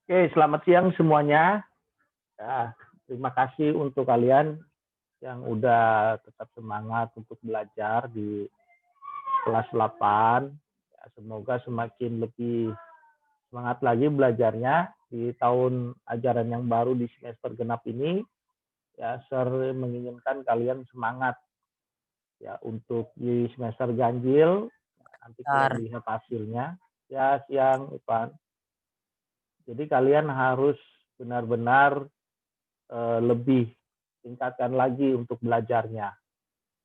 Oke, selamat siang semuanya. Ya, terima kasih untuk kalian yang udah tetap semangat untuk belajar di kelas 8. Ya, semoga semakin lebih semangat lagi belajarnya di tahun ajaran yang baru di semester genap ini. Ya, saya menginginkan kalian semangat ya untuk di semester ganjil. Nanti kalian Bentar. lihat hasilnya. Ya, siang Ivan. Jadi kalian harus benar-benar lebih tingkatkan lagi untuk belajarnya.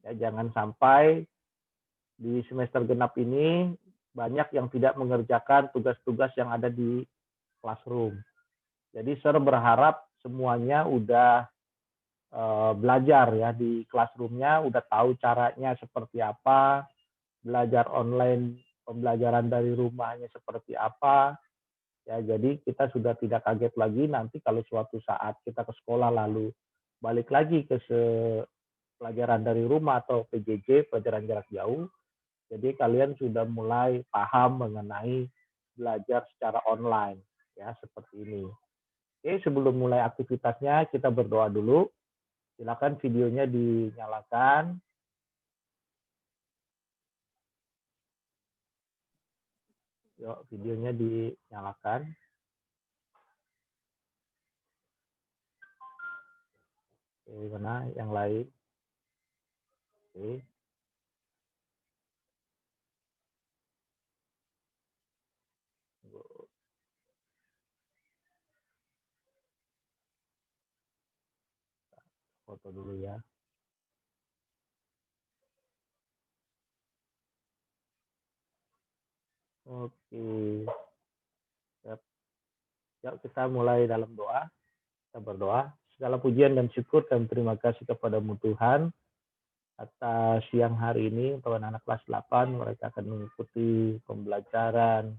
Ya, jangan sampai di semester genap ini banyak yang tidak mengerjakan tugas-tugas yang ada di classroom. Jadi saya berharap semuanya udah belajar ya di classroomnya, udah tahu caranya seperti apa, belajar online, pembelajaran dari rumahnya seperti apa. Ya, jadi kita sudah tidak kaget lagi nanti kalau suatu saat kita ke sekolah lalu balik lagi ke pelajaran dari rumah atau PJJ, pelajaran jarak jauh. Jadi kalian sudah mulai paham mengenai belajar secara online, ya seperti ini. Oke, sebelum mulai aktivitasnya kita berdoa dulu. Silakan videonya dinyalakan. Yuk, videonya dinyalakan. Oke, mana yang lain? Oke. Foto dulu ya. Oke. Yap. Yuk kita mulai dalam doa. Kita berdoa. Segala pujian dan syukur dan terima kasih kepadamu Tuhan atas siang hari ini untuk anak-anak kelas 8 mereka akan mengikuti pembelajaran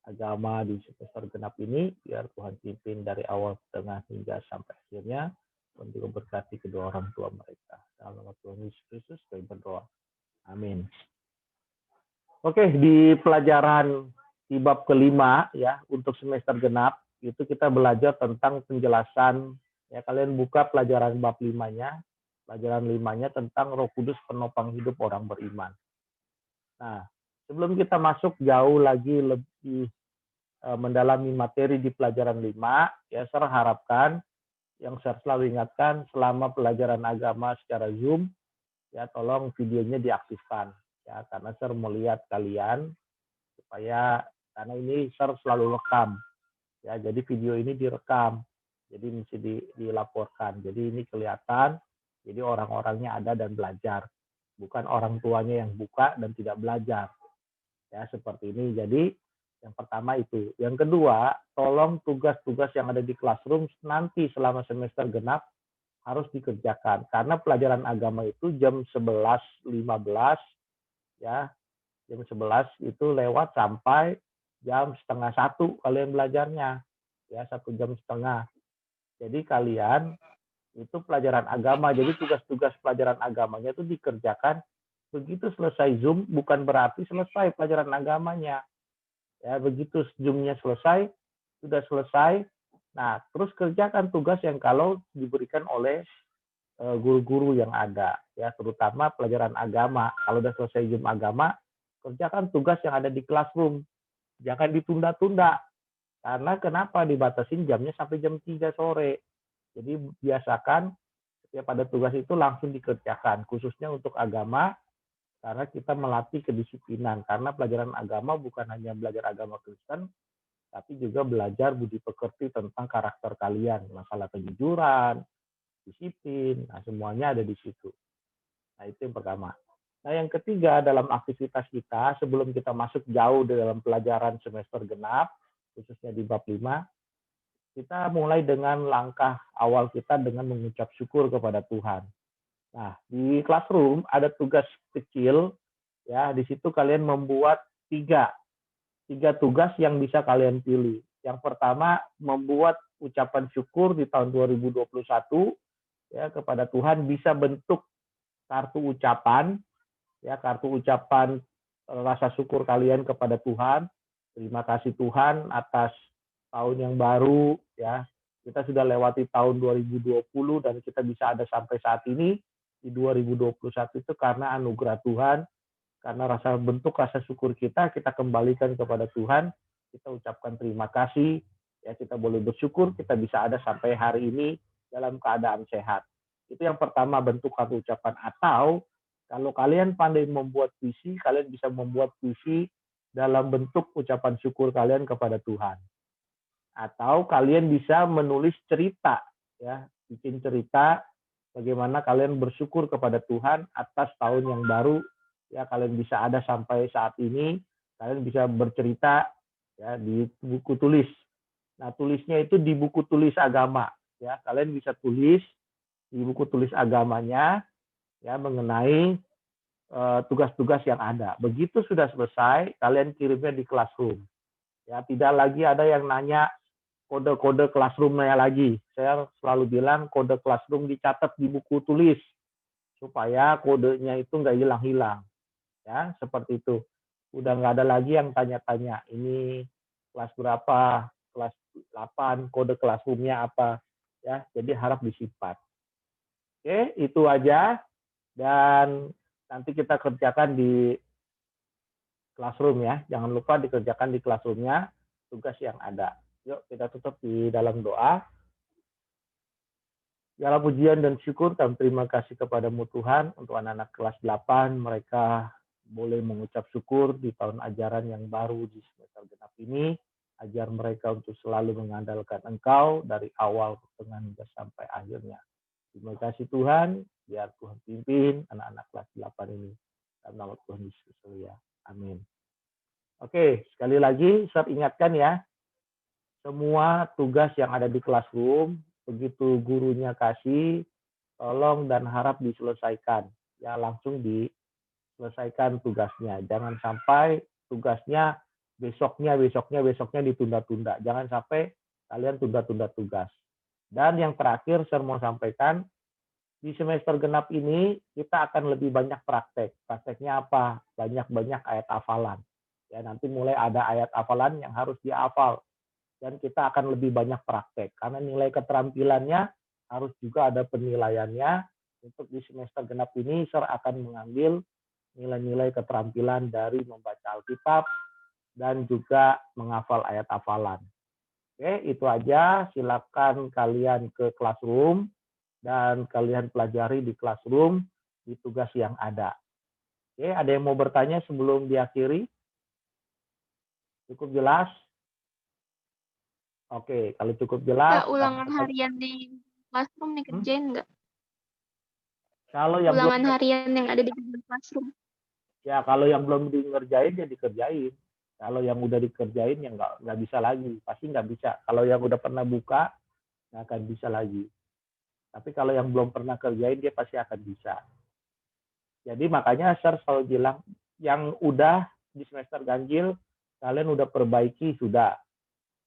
agama di semester genap ini. Biar Tuhan pimpin dari awal, tengah hingga sampai akhirnya. Dan juga berkati kedua orang tua mereka. Dalam nama Tuhan Yesus Kristus kami berdoa. Amin. Oke, di pelajaran di bab kelima ya untuk semester genap itu kita belajar tentang penjelasan ya kalian buka pelajaran bab 5-nya, pelajaran 5-nya tentang Roh Kudus penopang hidup orang beriman. Nah, sebelum kita masuk jauh lagi lebih mendalami materi di pelajaran 5, ya saya harapkan yang saya selalu ingatkan selama pelajaran agama secara Zoom ya tolong videonya diaktifkan ya karena saya mau lihat kalian supaya karena ini share selalu rekam ya jadi video ini direkam jadi mesti dilaporkan jadi ini kelihatan jadi orang-orangnya ada dan belajar bukan orang tuanya yang buka dan tidak belajar ya seperti ini jadi yang pertama itu yang kedua tolong tugas-tugas yang ada di classroom nanti selama semester genap harus dikerjakan karena pelajaran agama itu jam 11.15 ya jam 11 itu lewat sampai jam setengah satu kalian belajarnya ya 1 jam setengah jadi kalian itu pelajaran agama jadi tugas-tugas pelajaran agamanya itu dikerjakan begitu selesai Zoom bukan berarti selesai pelajaran agamanya ya begitu Zoom-nya selesai sudah selesai nah terus kerjakan tugas yang kalau diberikan oleh guru-guru yang ada ya terutama pelajaran agama kalau sudah selesai Zoom agama kerjakan tugas yang ada di classroom jangan ditunda-tunda karena kenapa dibatasin jamnya sampai jam 3 sore jadi biasakan setiap ada tugas itu langsung dikerjakan khususnya untuk agama karena kita melatih kedisiplinan karena pelajaran agama bukan hanya belajar agama Kristen tapi juga belajar budi pekerti tentang karakter kalian masalah kejujuran disiplin nah semuanya ada di situ nah itu yang pertama nah yang ketiga dalam aktivitas kita sebelum kita masuk jauh dalam pelajaran semester genap khususnya di bab 5 kita mulai dengan langkah awal kita dengan mengucap syukur kepada Tuhan. Nah, di classroom ada tugas kecil, ya di situ kalian membuat tiga tugas yang bisa kalian pilih. Yang pertama, membuat ucapan syukur di tahun 2021 ya kepada Tuhan bisa bentuk kartu ucapan, ya kartu ucapan rasa syukur kalian kepada Tuhan. Terima kasih Tuhan atas tahun yang baru ya. Kita sudah lewati tahun 2020 dan kita bisa ada sampai saat ini di 2021 itu karena anugerah Tuhan, karena bentuk rasa syukur kita kembalikan kepada Tuhan, kita ucapkan terima kasih, ya kita boleh bersyukur kita bisa ada sampai hari ini dalam keadaan sehat. Itu yang pertama bentuk kata ucapan. Atau kalau kalian pandai membuat puisi, kalian bisa membuat puisi dalam bentuk ucapan syukur kalian kepada Tuhan. Atau kalian bisa menulis cerita, ya, bikin cerita bagaimana kalian bersyukur kepada Tuhan atas tahun yang baru, ya kalian bisa ada sampai saat ini, kalian bisa bercerita ya di buku tulis. Nah, tulisnya itu di buku tulis agama, ya kalian bisa tulis di buku tulis agamanya ya mengenai tugas-tugas yang ada. Begitu sudah selesai, kalian kirimnya di classroom. Ya, tidak lagi ada yang nanya kode-kode classroom-nya lagi. Saya selalu bilang kode classroom dicatat di buku tulis supaya kodenya itu nggak hilang-hilang. Ya, seperti itu. Udah nggak ada lagi yang tanya-tanya, ini kelas berapa, kelas 8, kode classroom-nya apa. Ya, jadi harap disimpan. Oke, itu aja. Dan nanti kita kerjakan di classroom ya. Jangan lupa dikerjakan di classroom-nya tugas yang ada. Yuk kita tutup di dalam doa. Segala pujian dan syukur kami terima kasih kepadamu Tuhan untuk anak-anak kelas 8. Mereka boleh mengucap syukur di tahun ajaran yang baru di semester genap ini. Ajar mereka untuk selalu mengandalkan Engkau dari awal, pertengahan, hingga sampai akhirnya. Terima kasih Tuhan, biar Tuhan pimpin anak-anak kelas 8 ini. Dalam nama Tuhan Yesus ya. Amin. Oke, sekali lagi saya ingatkan ya, semua tugas yang ada di classroom, begitu gurunya kasih, tolong dan harap diselesaikan. Ya, langsung diselesaikan tugasnya. Jangan sampai tugasnya besoknya ditunda-tunda. Jangan sampai kalian tunda-tunda tugas. Dan yang terakhir saya mau sampaikan, di semester genap ini kita akan lebih banyak praktek. Prakteknya apa? Banyak-banyak ayat hafalan. Ya, nanti mulai ada ayat hafalan yang harus dihafal. Dan kita akan lebih banyak praktek. Karena nilai keterampilannya harus juga ada penilaiannya. Untuk di semester genap ini, Sir akan mengambil nilai-nilai keterampilan dari membaca Alkitab dan juga menghafal ayat hafalan. Oke, itu aja. Silakan kalian ke classroom dan kalian pelajari di classroom di tugas yang ada. Oke, ada yang mau bertanya sebelum diakhiri? Cukup jelas? Oke, kalau cukup jelas. Ulangan harian di classroom dikerjain nggak? Kalau yang ulangan belum, harian yang ada di classroom. ya kalau yang belum dikerjain ya dikerjain. Kalau yang udah dikerjain ya nggak bisa lagi, pasti nggak bisa. Kalau yang udah pernah buka nggak akan bisa lagi. Tapi kalau yang belum pernah kerjain dia pasti akan bisa. Jadi makanya saya selalu bilang, yang udah di semester ganjil kalian udah perbaiki sudah.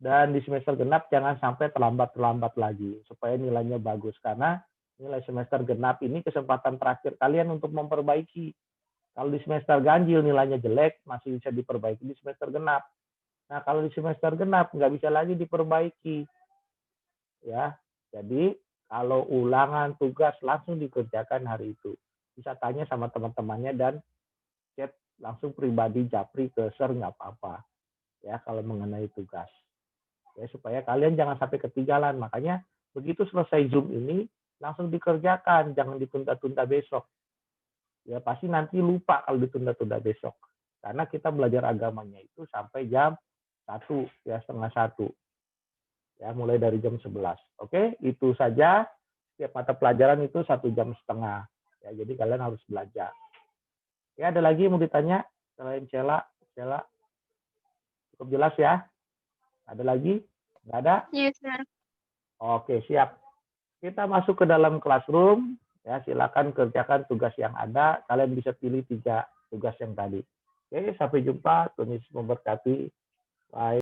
Dan di semester genap jangan sampai terlambat lagi supaya nilainya bagus, karena nilai semester genap ini kesempatan terakhir kalian untuk memperbaiki. Kalau di semester ganjil nilainya jelek, masih bisa diperbaiki di semester genap. Nah, kalau di semester genap nggak bisa lagi diperbaiki. Ya, jadi kalau ulangan tugas langsung dikerjakan hari itu. Bisa tanya sama teman-temannya dan chat langsung pribadi japri ke Sir nggak apa-apa. Ya, kalau mengenai tugas. Ya, supaya kalian jangan sampai ketinggalan. Makanya begitu selesai Zoom ini langsung dikerjakan, jangan ditunda-tunda besok. Ya pasti nanti lupa kalau ditunda-tunda besok. Karena kita belajar agamanya itu sampai jam 1, ya setengah 1. Ya, mulai dari jam 11. Oke, itu saja. Setiap mata pelajaran itu 1,5 jam. Ya, jadi kalian harus belajar. Ya, ada lagi yang mau ditanya? Selain Cela, cukup jelas ya? Ada lagi? Nggak ada? Yes, sir. Oke, siap. Kita masuk ke dalam classroom. Ya, silakan kerjakan tugas yang ada. Kalian bisa pilih 3 tugas yang tadi. Oke, sampai jumpa. Tuhan Yesus memberkati. Bye.